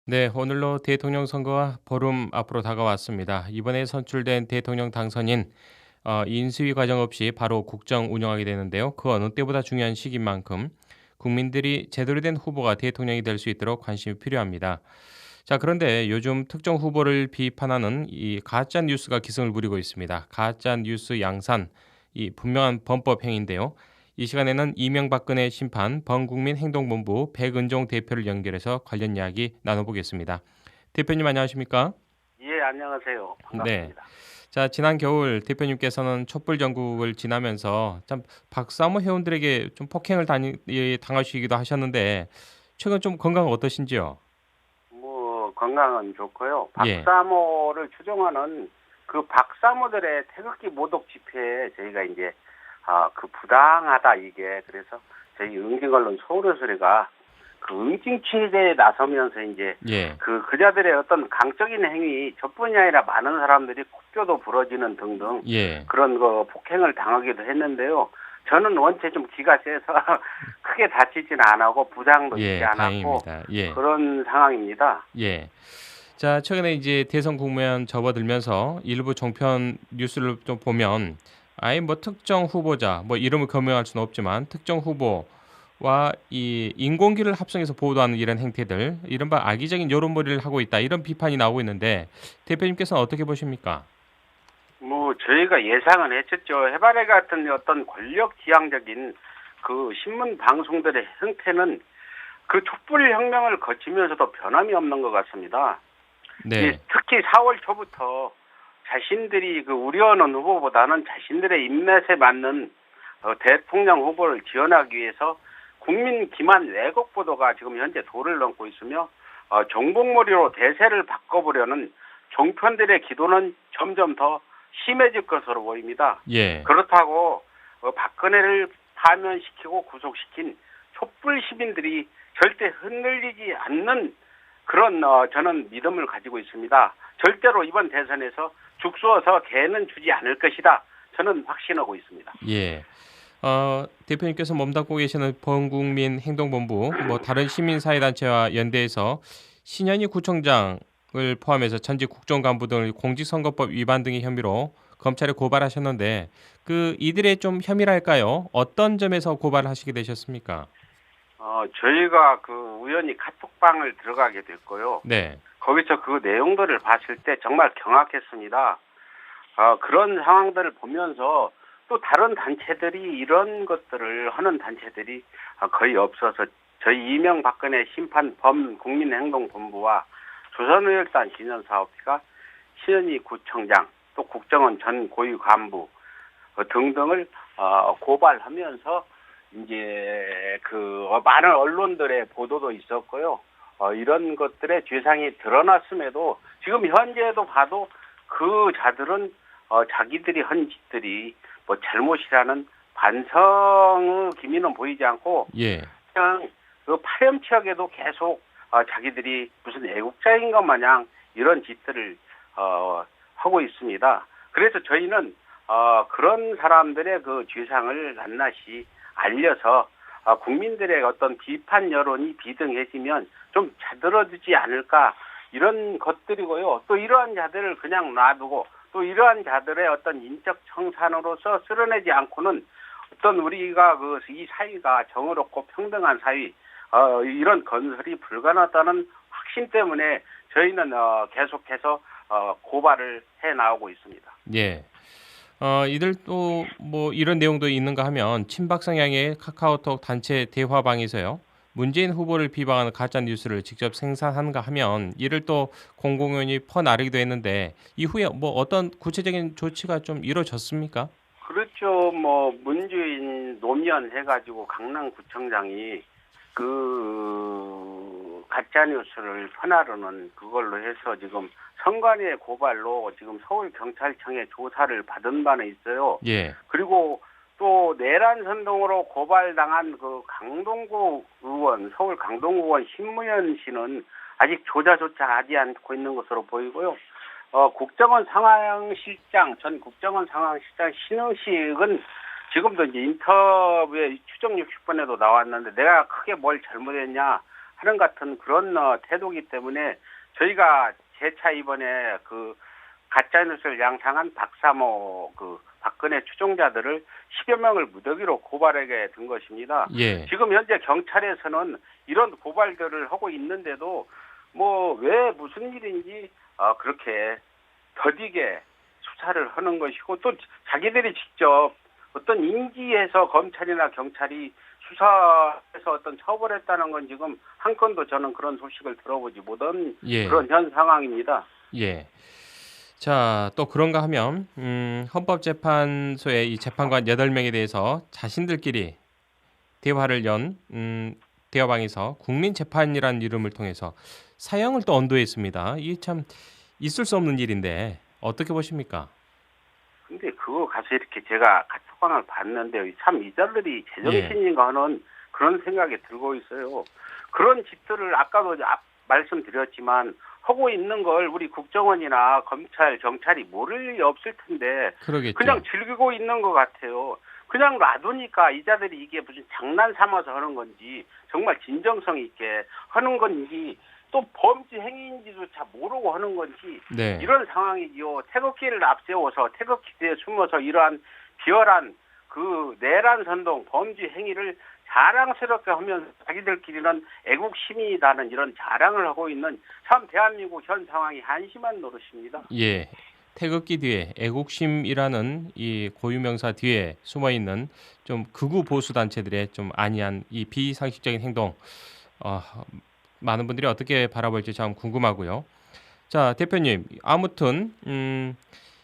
네, 오늘로 대통령 선거가 보름 앞으로 다가왔습니다. 이번에 선출된 대통령 당선인 인수위 과정 없이 바로 국정 운영하게 되는데요. 그 어느 때보다 중요한 시기인 만큼 국민들이 제대로 된 후보가 대통령이 될 수 있도록 관심이 필요합니다. 자, 그런데 요즘 특정 후보를 비판하는 이 가짜 뉴스가 기승을 부리고 있습니다. 가짜 뉴스 양산, 이 분명한 범법 행위인데요. 이 시간에는 이명박근혜 심판 범국민행동본부 백은종 대표를 연결해서 관련 이야기 나눠보겠습니다. 대표님 안녕하십니까? 예, 안녕하세요. 네. 반갑습니다. 자, 지난 겨울 대표님께서는 촛불 전국을 지나면서 참 박사모 회원들에게 좀 폭행을 당하시기도 하셨는데 최근 좀 건강 어떠신지요? 건강은 좋고요. 예. 박사모를 추종하는 그 박사모들의 태극기 모독 집회에 저희가 이제 그 부당하다 이게 그래서 저희 응징언론 서울의 소리가 그 응징 취재에 나서면서 이제 예. 그자들의 어떤 강적인 행위 저뿐이 아니라 많은 사람들이 코뼈도 부러지는 등등 예. 그런 그 폭행을 당하기도 했는데요. 저는 원체 좀 기가 세서 크게 다치지는 않았고 부상도 있지 예, 않았고 다행입니다. 예. 그런 상황입니다. 예. 자, 최근에 이제 대선 국면 접어들면서 일부 종편 뉴스를 좀 보면 아예 뭐 특정 후보자, 뭐 이름을 거명할 수는 없지만 특정 후보와 이 인공기를 합성해서 보도하는 이런 행태들, 이른바 악의적인 여론몰이를 하고 있다. 이런 비판이 나오고 있는데 대표님께서는 어떻게 보십니까? 저희가 예상은 했었죠. 해바라기 같은 어떤 권력지향적인 그 신문 방송들의 형태는 그 촛불혁명을 거치면서도 변함이 없는 것 같습니다. 네. 특히 4월 초부터 자신들이 그 우려하는 후보보다는 자신들의 입맛에 맞는 대통령 후보를 지원하기 위해서 국민 기만 왜곡 보도가 지금 현재 도를 넘고 있으며 정복몰이로 대세를 바꿔보려는 종편들의 기도는 점점 더 심해질 것으로 보입니다. 예. 그렇다고 박근혜를 파면시키고 구속시킨 촛불 시민들이 절대 흔들리지 않는 그런 저는 믿음을 가지고 있습니다. 절대로 이번 대선에서 죽서서 개는 주지 않을 것이다. 저는 확신하고 있습니다. 예. 대표님께서 몸담고 계시는 범국민행동본부, 뭐 다른 시민사회단체와 연대해서 신현희 구청장을 포함해서 전직 국정간부 등을 공직선거법 위반 등의 혐의로 검찰에 고발하셨는데 그 이들의 좀 혐의랄까요? 어떤 점에서 고발을 하시게 되셨습니까? 저희가 그 우연히 카톡방을 들어가게 됐고요. 네. 거기서 그 내용들을 봤을 때 정말 경악했습니다. 그런 상황들을 보면서 또 다른 단체들이 이런 것들을 하는 단체들이 거의 없어서 저희 이명박근혜 심판 범국민행동본부와 조선의열단 기념사업회가 신현희 구청장 또 국정원 전 고위 간부 등등을 고발하면서 이제 그 많은 언론들의 보도도 있었고요. 이런 것들의 죄상이 드러났음에도 지금 현재도 봐도 그 자들은 자기들이 한 짓들이 뭐 잘못이라는 반성의 기미는 보이지 않고 예. 그냥 그 파렴치하게도 계속 자기들이 무슨 애국자인 것 마냥 이런 짓들을 하고 있습니다. 그래서 저희는 그런 사람들의 그 죄상을 낱낱이 알려서 국민들의 어떤 비판 여론이 비등해지면 좀 자들어지지 않을까 이런 것들이고요. 또 이러한 자들을 그냥 놔두고 또 이러한 자들의 어떤 인적 청산으로서 쓸어내지 않고는 어떤 우리가 이 사회가 정의롭고 평등한 사회 이런 건설이 불가능하다는 확신 때문에 저희는 계속해서 고발을 해 나오고 있습니다. 예. 이들 또 뭐 이런 내용도 있는가 하면 친박 성향의 카카오톡 단체 대화방에서요. 문재인 후보를 비방하는 가짜 뉴스를 직접 생산하는가 하면 이를 또 공공연히 퍼나르기도 했는데 이후에 뭐 어떤 구체적인 조치가 좀 이루어졌습니까? 그렇죠. 문재인 노무현 해가지고 강남구청장이 그 가짜 뉴스를 퍼나르는 그걸로 해서 지금 선관위의 고발로 지금 서울경찰청에 조사를 받은 바는 있어요. 예. 그리고 또 내란 선동으로 고발당한 그 강동구 의원, 서울 강동구 의원 신무현 씨는 아직 조사조차 하지 않고 있는 것으로 보이고요. 국정원 상황실장, 전 국정원 상황실장 신흥식은 지금도 이제 인터뷰에 추정 60번에도 나왔는데 내가 크게 뭘 잘못했냐 하는 같은 그런 태도이기 때문에 저희가 재차 이번에 그 가짜뉴스를 양상한 박사모 그 박근혜 추종자들을 10여 명을 무더기로 고발하게 된 것입니다. 예. 지금 현재 경찰에서는 이런 고발들을 하고 있는데도 뭐 왜 무슨 일인지 그렇게 더디게 수사를 하는 것이고 또 자기들이 직접 어떤 인지해서 검찰이나 경찰이 수사해서 어떤 처벌했다는 건 지금 한 건도 저는 그런 소식을 들어보지 못한 예. 그런 현 상황입니다. 예. 자, 또 그런가 하면 헌법재판소의 이 재판관 8명에 대해서 자신들끼리 대화를 연 대화방에서 국민재판이라는 이름을 통해서 사형을 또 언도했습니다. 이게 참 있을 수 없는 일인데 어떻게 보십니까? 근데 그거 가서 이렇게 제가 카톡방을 봤는데 참 이자들이 제정신인가 하는 그런 생각이 들고 있어요. 그런 짓들을 아까도 말씀드렸지만 하고 있는 걸 우리 국정원이나 검찰, 경찰이 모를 리 없을 텐데 그러겠죠. 그냥 즐기고 있는 것 같아요. 그냥 놔두니까 이자들이 이게 무슨 장난 삼아서 하는 건지 정말 진정성 있게 하는 건지 또 범죄 행위인지조차 모르고 하는 건지 네. 이런 상황이지요. 태극기를 앞세워서 태극기 뒤에 숨어서 이러한 비열한 그 내란 선동 범죄 행위를 자랑스럽게 하면서 자기들끼리는 애국 시민이라는 이런 자랑을 하고 있는 참 대한민국 현 상황이 한심한 노릇입니다. 예. 태극기 뒤에 애국심이라는 이 고유명사 뒤에 숨어 있는 좀 극우 보수 단체들의 좀 안이한 이 비상식적인 행동 많은 분들이 어떻게 바라볼지 참 궁금하고요. 자, 대표님, 아무튼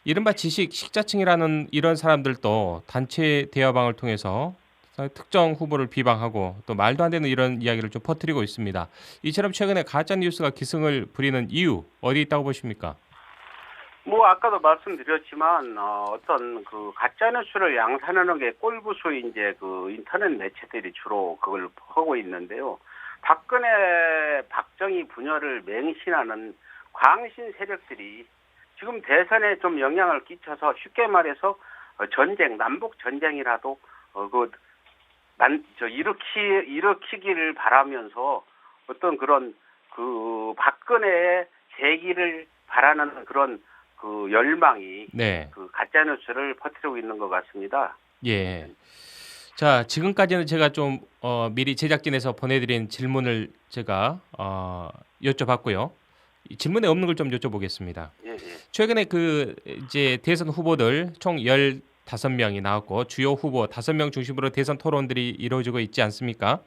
이른바 식자층이라는 이런 사람들도 단체 대화방을 통해서 특정 후보를 비방하고 또 말도 안 되는 이런 이야기를 좀 퍼뜨리고 있습니다. 이처럼 최근에 가짜 뉴스가 기승을 부리는 이유 어디 있다고 보십니까? 뭐 아까도 말씀드렸지만 어떤 그 가짜 뉴스를 양산하는 게 꼴부수 이제 그 인터넷 매체들이 주로 그걸 하고 있는데요. 박정희 분열을 맹신하는 광신 세력들이 지금 대선에 좀 영향을 끼쳐서 쉽게 말해서 전쟁, 남북 전쟁이라도 일으키기를 바라면서 어떤 그런 그 박근혜의 재기를 바라는 그런 그 열망이 네. 그 가짜 뉴스를 퍼뜨리고 있는 것 같습니다. 예. 자, 지금까지는 제가 좀 미리 제작진에서 보내드린 질문을 제가 여쭤봤고요. 이 질문에 없는 걸 좀 여쭤보겠습니다. 예. 최근에 그 이제 대선 후보들 총 15명이 나왔고 주요 후보 5명 중심으로 대선 토론들이 이루어지고 있지 않습니까?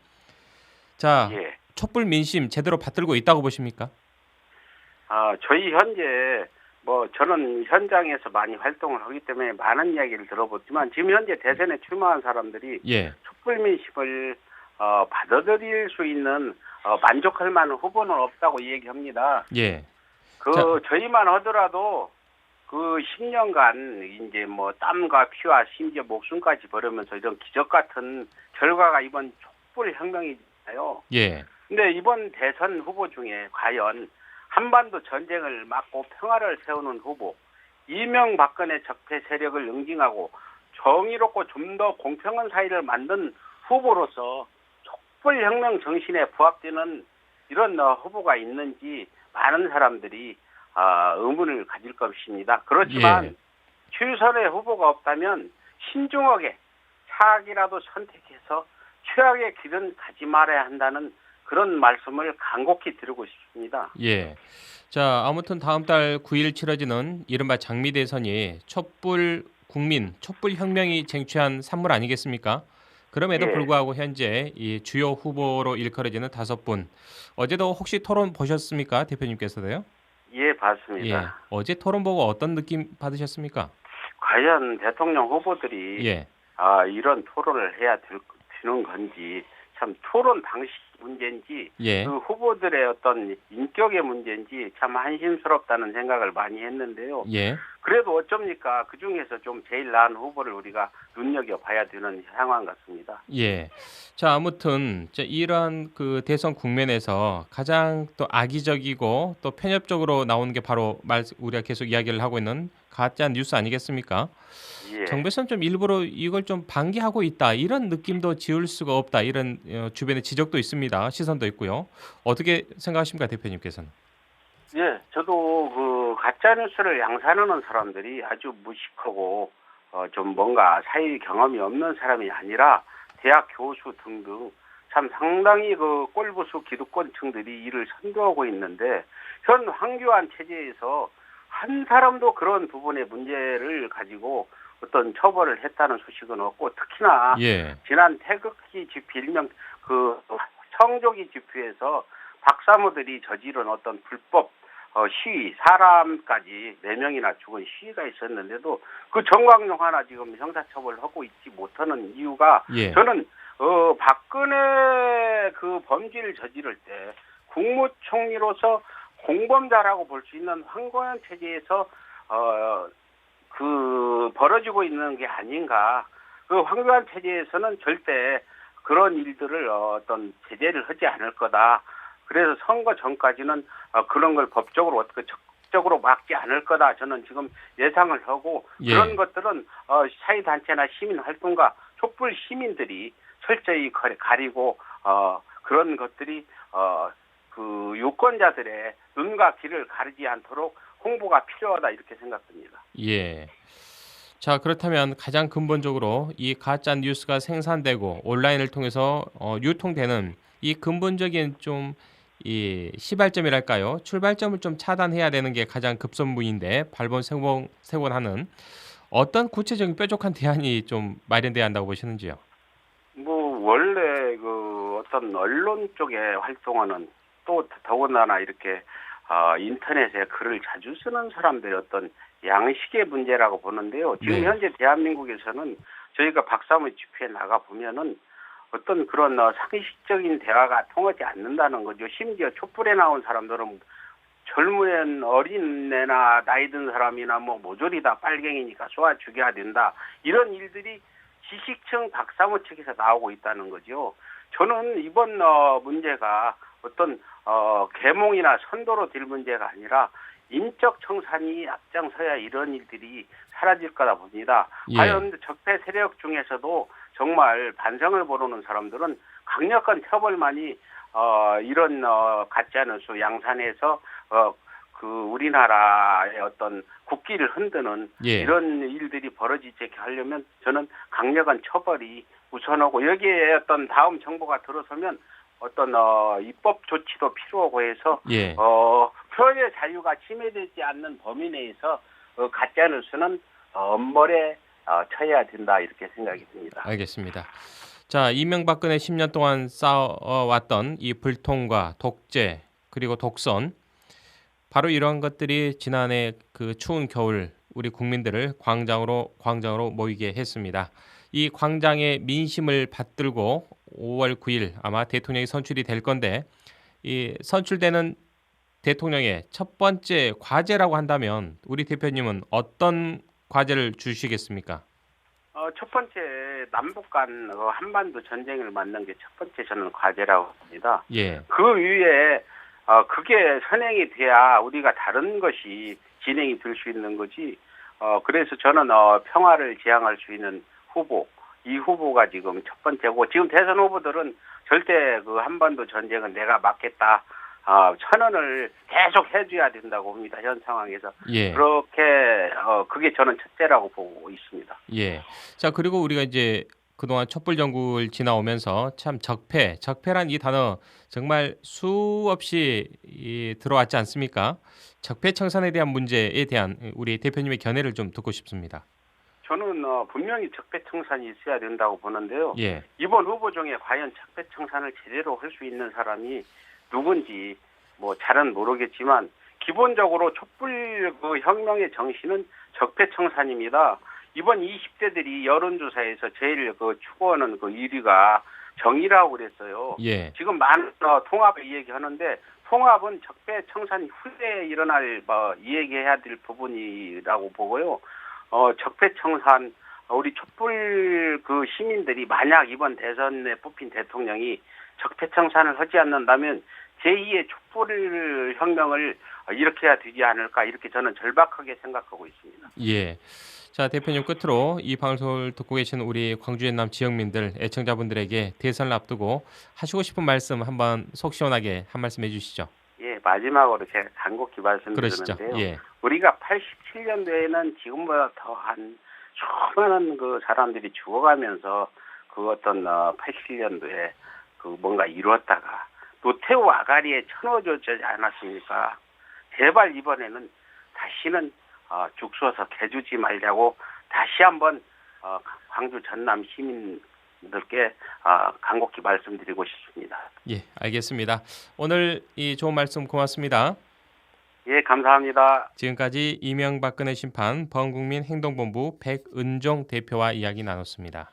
자, 예. 촛불 민심 제대로 받들고 있다고 보십니까? 저희 현재 저는 현장에서 많이 활동을 하기 때문에 많은 이야기를 들어봤지만 지금 현재 대선에 출마한 사람들이 예. 촛불 민심을 받아들일 수 있는 만족할 만한 후보는 없다고 얘기합니다. 예. 저희만 하더라도 그 10년간 이제 땀과 피와 심지어 목숨까지 버리면서 이런 기적 같은 결과가 이번 촛불 혁명이잖아요. 예. 근데 이번 대선 후보 중에 과연 한반도 전쟁을 막고 평화를 세우는 후보, 이명박근혜 적폐 세력을 응징하고 정의롭고 좀 더 공평한 사회를 만든 후보로서 촛불혁명 정신에 부합되는 이런 후보가 있는지 많은 사람들이 의문을 가질 것입니다. 그렇지만 최선의 후보가 없다면 신중하게 차악이라도 선택해서 최악의 길은 가지 말아야 한다는 그런 말씀을 간곡히 드리고 싶습니다. 예. 자, 아무튼 다음 달 9일 치러지는 이른바 장미 대선이 촛불 혁명이 쟁취한 산물 아니겠습니까? 그럼에도 불구하고 현재 이 주요 후보로 일컬어지는 5분. 어제도 혹시 토론 보셨습니까? 대표님께서도요? 예, 봤습니다. 예. 어제 토론 보고 어떤 느낌 받으셨습니까? 과연 대통령 후보들이 이런 토론을 해야 되는 건지 참 토론 방식 문제인지 그 후보들의 어떤 인격의 문제인지 참 한심스럽다는 생각을 많이 했는데요. 그래도 어쩝니까? 그 중에서 좀 제일 나은 후보를 우리가 눈여겨봐야 되는 상황 같습니다. 예. 자, 아무튼 이러한 그 대선 국면에서 가장 또 악의적이고 또 편협적으로 나오는 게 바로 우리가 계속 이야기를 하고 있는 가짜 뉴스 아니겠습니까? 예. 정부에서는 좀 일부러 이걸 좀 방기하고 있다, 이런 느낌도 지울 수가 없다, 이런 주변의 지적도 있습니다. 시선도 있고요. 어떻게 생각하십니까, 대표님께서는? 예, 저도 그 가짜뉴스를 양산하는 사람들이 아주 무식하고 좀 뭔가 사회 경험이 없는 사람이 아니라 대학 교수 등등 참 상당히 그 꼴보수 기득권층들이 이를 선도하고 있는데 현 황교안 체제에서 한 사람도 그런 부분의 문제를 가지고 어떤 처벌을 했다는 소식은 없고 특히나 예. 지난 태극기 집회 일명 그 성조기 집회에서 박사모들이 저지른 어떤 불법 시위, 사람까지 4명이나 죽은 시위가 있었는데도 그 정광용 하나 지금 형사처벌을 하고 있지 못하는 이유가 예. 저는 박근혜 그 범죄를 저지를 때 국무총리로서 공범자라고 볼 수 있는 황교안 체제에서 그 벌어지고 있는 게 아닌가. 그 황교안 체제에서는 절대 그런 일들을 어떤 제재를 하지 않을 거다. 그래서 선거 전까지는 그런 걸 법적으로 어떻게 적극적으로 막지 않을 거다. 저는 지금 예상을 하고 예. 그런 것들은 사회단체나 시민활동가 촛불 시민들이 철저히 가리고 그런 것들이 그 유권자들의 눈과 귀를 가리지 않도록 홍보가 필요하다 이렇게 생각됩니다. 예. 자, 그렇다면 가장 근본적으로 이 가짜 뉴스가 생산되고 온라인을 통해서 유통되는 이 근본적인 좀 이 시발점이랄까요? 출발점을 좀 차단해야 되는 게 가장 급선무인데 발본색원하는 어떤 구체적인 뾰족한 대안이 좀 마련돼야 한다고 보시는지요? 뭐 원래 그 어떤 언론 쪽에 활동하는 또 더군다나 이렇게 인터넷에 글을 자주 쓰는 사람들의 어떤 양식의 문제라고 보는데요. 지금 네. 현재 대한민국에서는 저희가 박사모 집회에 나가 보면은 어떤 그런 상식적인 대화가 통하지 않는다는 거죠. 심지어 촛불에 나온 사람들은 젊은 어린애나 나이 든 사람이나 뭐 모조리 다 빨갱이니까 쏘아 죽여야 된다. 이런 일들이 지식층 박사모 측에서 나오고 있다는 거죠. 저는 이번 문제가 어떤 계몽이나 선도로 될 문제가 아니라 인적 청산이 앞장서야 이런 일들이 사라질 거다 봅니다. 예. 과연 적폐 세력 중에서도 정말 반성을 모르는 사람들은 강력한 처벌만이 이런 가짜뉴스 양산해서 그 우리나라의 어떤 국기를 흔드는 예. 이런 일들이 벌어지지 않게 하려면 저는 강력한 처벌이 우선하고 여기에 어떤 다음 정부가 들어서면 어떤 입법 조치도 필요하고 해서 예. 표현의 자유가 침해되지 않는 범위 내에서 가짜뉴스는 엄벌에 처해야 된다 이렇게 생각이 듭니다. 알겠습니다. 자, 이명박근혜 10년 동안 쌓아왔던 이 불통과 독재 그리고 독선, 바로 이러한 것들이 지난해 그 추운 겨울 우리 국민들을 광장으로 모이게 했습니다. 이 광장의 민심을 받들고 5월 9일 아마 대통령이 선출이 될 건데, 이 선출되는 대통령의 첫 번째 과제라고 한다면 우리 대표님은 어떤 과제를 주시겠습니까? 첫 번째 남북 간 한반도 전쟁을 막는 게 첫 번째 저는 과제라고 봅니다. 예. 그 위에 그게 선행이 돼야 우리가 다른 것이 진행이 될 수 있는 거지. 그래서 저는 평화를 지향할 수 있는 후보, 이 후보가 지금 첫 번째고, 지금 대선 후보들은 절대 그 한반도 전쟁은 내가 막겠다, 천언을 계속 해줘야 된다고 봅니다. 현 상황에서. 예. 그렇게 그게 저는 첫째라고 보고 있습니다. 예. 자, 그리고 우리가 이제 그동안 촛불 정국을 지나오면서 참 적폐란 이 단어 정말 수없이 들어왔지 않습니까? 적폐 청산에 대한 문제에 대한 우리 대표님의 견해를 좀 듣고 싶습니다. 저는 분명히 적폐 청산이 있어야 된다고 보는데요. 예. 이번 후보 중에 과연 적폐 청산을 제대로 할 수 있는 사람이 누군지 뭐 잘은 모르겠지만 기본적으로 촛불 그 혁명의 정신은 적폐 청산입니다. 이번 20대들이 여론조사에서 제일 그 추구하는 그 1위가 정의라고 그랬어요. 예. 지금 많은 통합을 얘기하는데 통합은 적폐 청산 후에 일어날 이야기해야 될 부분이라고 보고요. 적폐 청산 우리 촛불 그 시민들이 만약 이번 대선에 뽑힌 대통령이 적폐 청산을 하지 않는다면 제2의 촛불 혁명을 일으켜야 되지 않을까 이렇게 저는 절박하게 생각하고 있습니다. 예. 자, 대표님 끝으로 이 방송을 듣고 계신 우리 광주 전남 지역민들 애청자분들에게 대선을 앞두고 하시고 싶은 말씀 한번 속 시원하게 한 말씀 해주시죠. 예, 마지막으로 제가 간곡히 그러시죠. 말씀드리는데요. 예. 우리가 87년도에는 지금보다 더한 수많은 그 사람들이 죽어가면서 그 어떤 87년도에 그 뭔가 이루었다가 노태우 아가리에 쳐넣어주지 않았습니까? 제발 이번에는 다시는 죽서서 개주지 말자고 다시 한번 광주 전남 시민들께 간곡히 말씀드리고 싶습니다. 예, 알겠습니다. 오늘 이 좋은 말씀 고맙습니다. 예, 감사합니다. 지금까지 이명박근혜 심판 범국민 행동본부 백은종 대표와 이야기 나눴습니다.